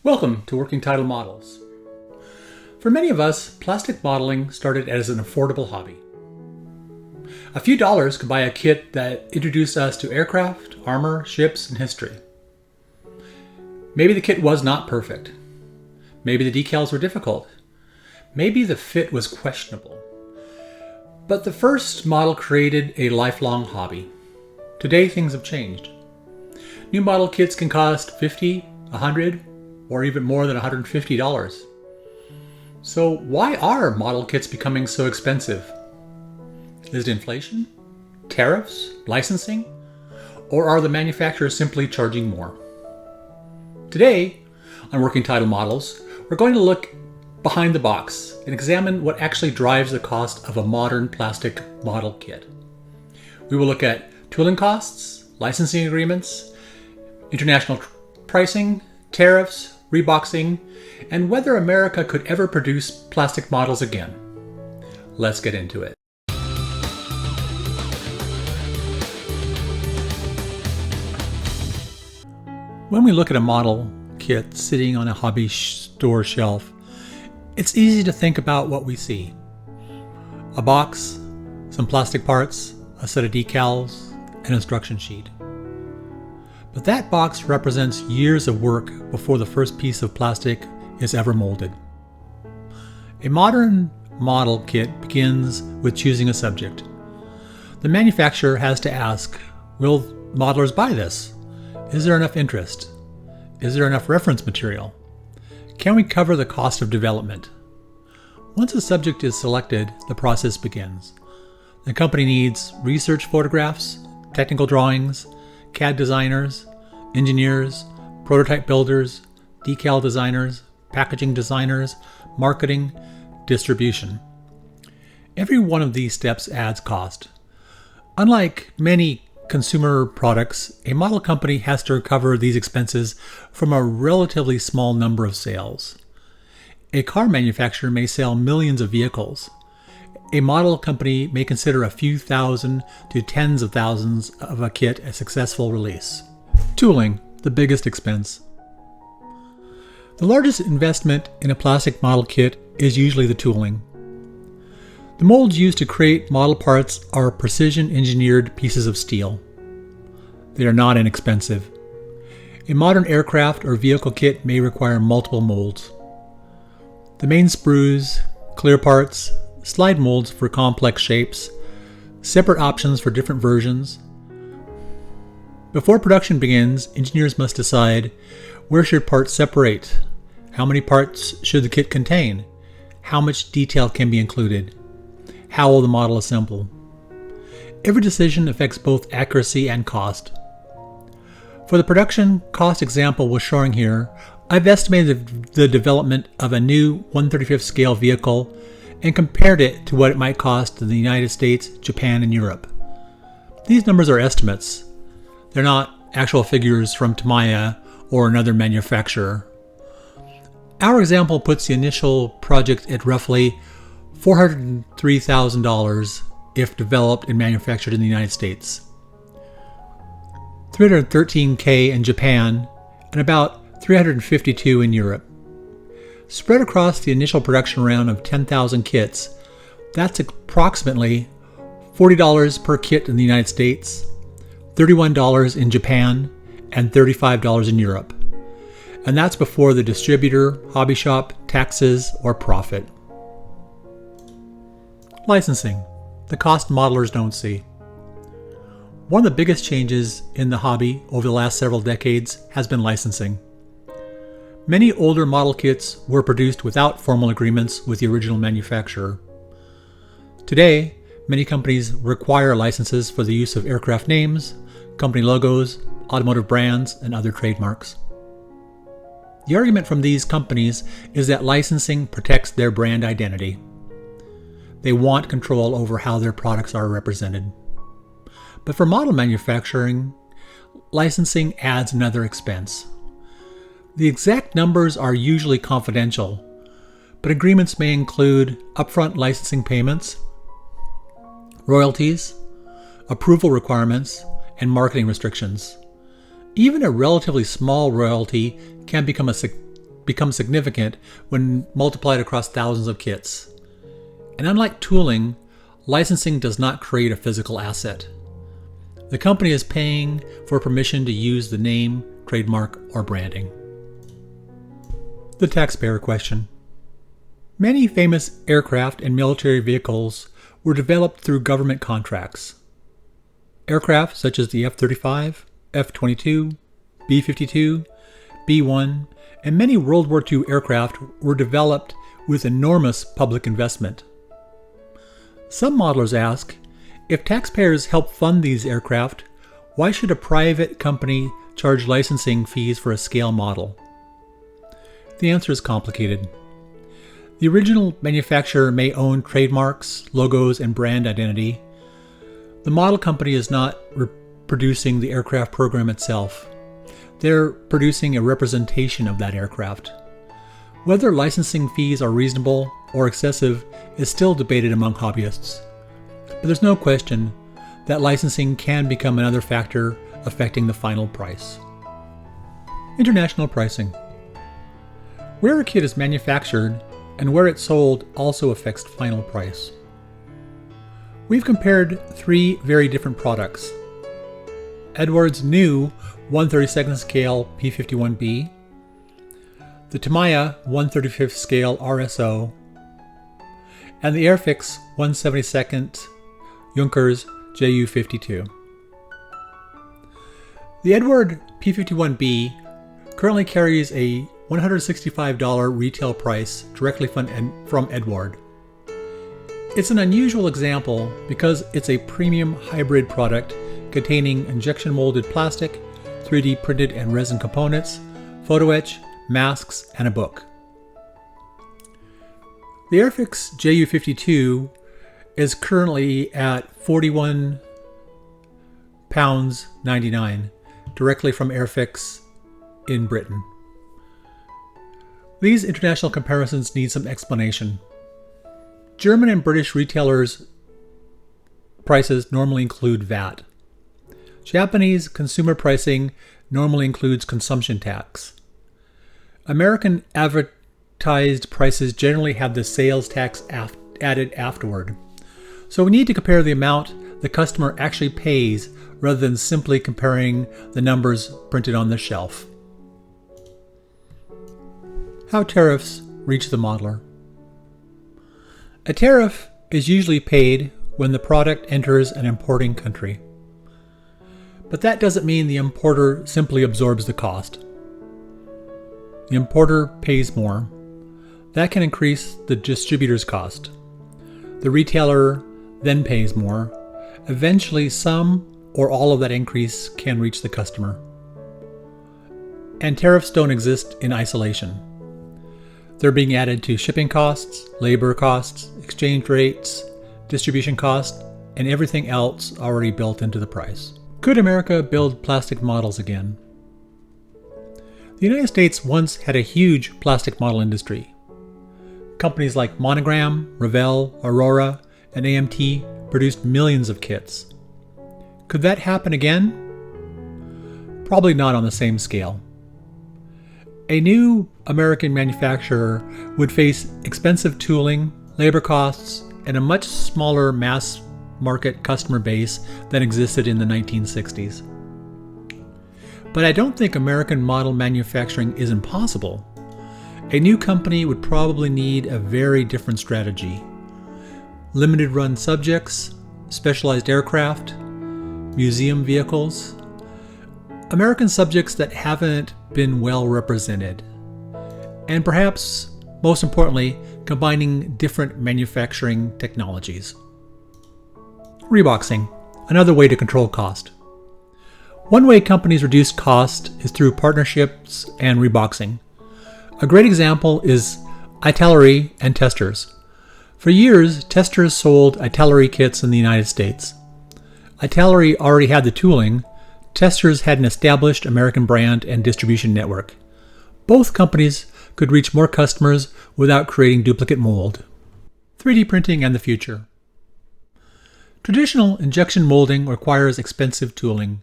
Welcome to Working Title Models. For many of us, plastic modeling started as an affordable hobby. A few dollars could buy a kit that introduced us to aircraft, armor, ships, and history. Maybe the kit was not perfect. Maybe the decals were difficult. Maybe the fit was questionable. But the first model created a lifelong hobby. Today things have changed. New model kits can cost $50, $100, or even more than $150. So why are model kits becoming so expensive? Is it inflation? Tariffs? Licensing? Or are the manufacturers simply charging more? Today, on Working Title Models, we're going to look behind the box and examine what actually drives the cost of a modern plastic model kit. We will look at tooling costs, licensing agreements, international pricing, tariffs, Reboxing, and whether America could ever produce plastic models again. Let's get into it. When we look at a model kit sitting on a hobby store shelf, it's easy to think about what we see. A box, some plastic parts, a set of decals, an instruction sheet. But that box represents years of work before the first piece of plastic is ever molded. A modern model kit begins with choosing a subject. The manufacturer has to ask, will modelers buy this? Is there enough interest? Is there enough reference material? Can we cover the cost of development? Once a subject is selected, the process begins. The company needs research photographs, technical drawings, CAD designers, engineers, prototype builders, decal designers, packaging designers, marketing, distribution. Every one of these steps adds cost. Unlike many consumer products, a model company has to recover these expenses from a relatively small number of sales. A car manufacturer may sell millions of vehicles. A model company may consider a few thousand to tens of thousands of a kit a successful release. Tooling, the biggest expense. The largest investment in a plastic model kit is usually the tooling. The molds used to create model parts are precision engineered pieces of steel. They are not inexpensive. A modern aircraft or vehicle kit may require multiple molds. The main sprues, clear parts, slide molds for complex shapes, separate options for different versions. Before production begins, engineers must decide where should parts separate, how many parts should the kit contain, how much detail can be included, how will the model assemble. Every decision affects both accuracy and cost. For the production cost example we're showing here, I've estimated the development of a new 1/35 scale vehicle and compared it to what it might cost in the United States, Japan, and Europe. These numbers are estimates. They're not actual figures from Tamiya or another manufacturer. Our example puts the initial project at roughly $403,000 if developed and manufactured in the United States, $313K in Japan, and about $352 in Europe. Spread across the initial production round of 10,000 kits, that's approximately $40 per kit in the United States, $31 in Japan, and $35 in Europe. And that's before the distributor, hobby shop, taxes, or profit. Licensing, the cost modelers don't see. One of the biggest changes in the hobby over the last several decades has been licensing. Many older model kits were produced without formal agreements with the original manufacturer. Today, many companies require licenses for the use of aircraft names, company logos, automotive brands, and other trademarks. The argument from these companies is that licensing protects their brand identity. They want control over how their products are represented. But for model manufacturing, licensing adds another expense. The exact numbers are usually confidential, but agreements may include upfront licensing payments, royalties, approval requirements, and marketing restrictions. Even a relatively small royalty can become a becomes significant when multiplied across thousands of kits. And unlike tooling, licensing does not create a physical asset. The company is paying for permission to use the name, trademark, or branding. The taxpayer question. Many famous aircraft and military vehicles were developed through government contracts. Aircraft such as the F-35, F-22, B-52, B-1, and many World War II aircraft were developed with enormous public investment. Some modelers ask, if taxpayers help fund these aircraft, why should a private company charge licensing fees for a scale model? The answer is complicated. The original manufacturer may own trademarks, logos, and brand identity. The model company is not reproducing the aircraft program itself. They're producing a representation of that aircraft. Whether licensing fees are reasonable or excessive is still debated among hobbyists. But there's no question that licensing can become another factor affecting the final price. International pricing. Where a kit is manufactured and where it's sold also affects final price. We've compared 3 very different products. Edwards' new 1/32nd scale P51B, the Tamiya 1/35th scale RSO, and the Airfix 1/72nd Junkers JU52. The Edward P51B currently carries a $165 retail price directly from Edward. It's an unusual example because it's a premium hybrid product containing injection molded plastic, 3D printed and resin components, photo etch, masks, and a book. The Airfix JU52 is currently at £41.99 directly from Airfix in Britain. These international comparisons need some explanation. German and British retailers' prices normally include VAT. Japanese consumer pricing normally includes consumption tax. American advertised prices generally have the sales tax added afterward. So we need to compare the amount the customer actually pays rather than simply comparing the numbers printed on the shelf. How tariffs reach the modeler. A tariff is usually paid when the product enters an importing country. But that doesn't mean the importer simply absorbs the cost. The importer pays more. That can increase the distributor's cost. The retailer then pays more. Eventually, some or all of that increase can reach the customer. And tariffs don't exist in isolation. They're being added to shipping costs, labor costs, exchange rates, distribution costs, and everything else already built into the price. Could America build plastic models again? The United States once had a huge plastic model industry. Companies like Monogram, Revell, Aurora, and AMT produced millions of kits. Could that happen again? Probably not on the same scale. A new American manufacturer would face expensive tooling, labor costs, and a much smaller mass market customer base than existed in the 1960s. But I don't think American model manufacturing is impossible. A new company would probably need a very different strategy. Limited run subjects, specialized aircraft, museum vehicles, American subjects that haven't been well represented, and perhaps, most importantly, combining different manufacturing technologies. Reboxing, another way to control cost. One way companies reduce cost is through partnerships and reboxing. A great example is Italeri and Testers. For years, Testers sold Italeri kits in the United States. Italeri already had the tooling. Testers had an established American brand and distribution network. Both companies could reach more customers without creating duplicate mold. 3D printing and the future. Traditional injection molding requires expensive tooling,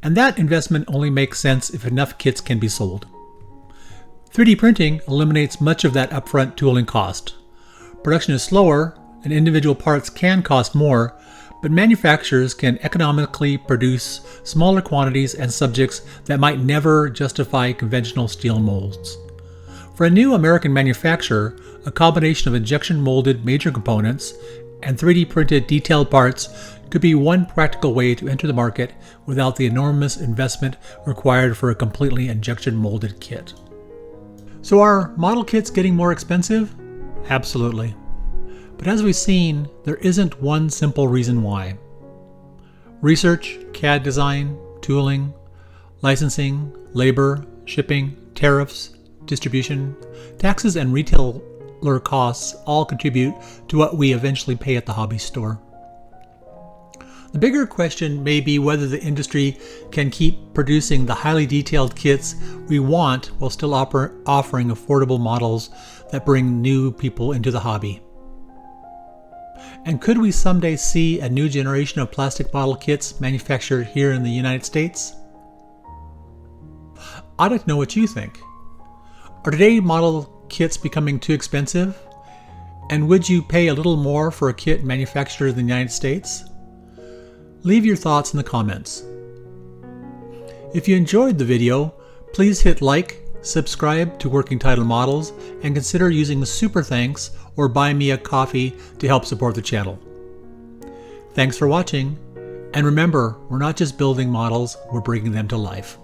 and that investment only makes sense if enough kits can be sold. 3D printing eliminates much of that upfront tooling cost. Production is slower, and individual parts can cost more, but manufacturers can economically produce smaller quantities and subjects that might never justify conventional steel molds. For a new American manufacturer, a combination of injection molded major components and 3D printed detailed parts could be one practical way to enter the market without the enormous investment required for a completely injection molded kit. So are model kits getting more expensive? Absolutely. But as we've seen, there isn't one simple reason why. Research, CAD design, tooling, licensing, labor, shipping, tariffs, distribution, taxes, and retailer costs all contribute to what we eventually pay at the hobby store. The bigger question may be whether the industry can keep producing the highly detailed kits we want while still offering affordable models that bring new people into the hobby. And could we someday see a new generation of plastic model kits manufactured here in the United States? I'd like to know what you think. Are today model kits becoming too expensive? And would you pay a little more for a kit manufactured in the United States? Leave your thoughts in the comments. If you enjoyed the video, please hit like, subscribe to Working Title Models, and consider using the Super Thanks or Buy Me a Coffee to help support the channel. Thanks for watching, and remember, we're not just building models, we're bringing them to life.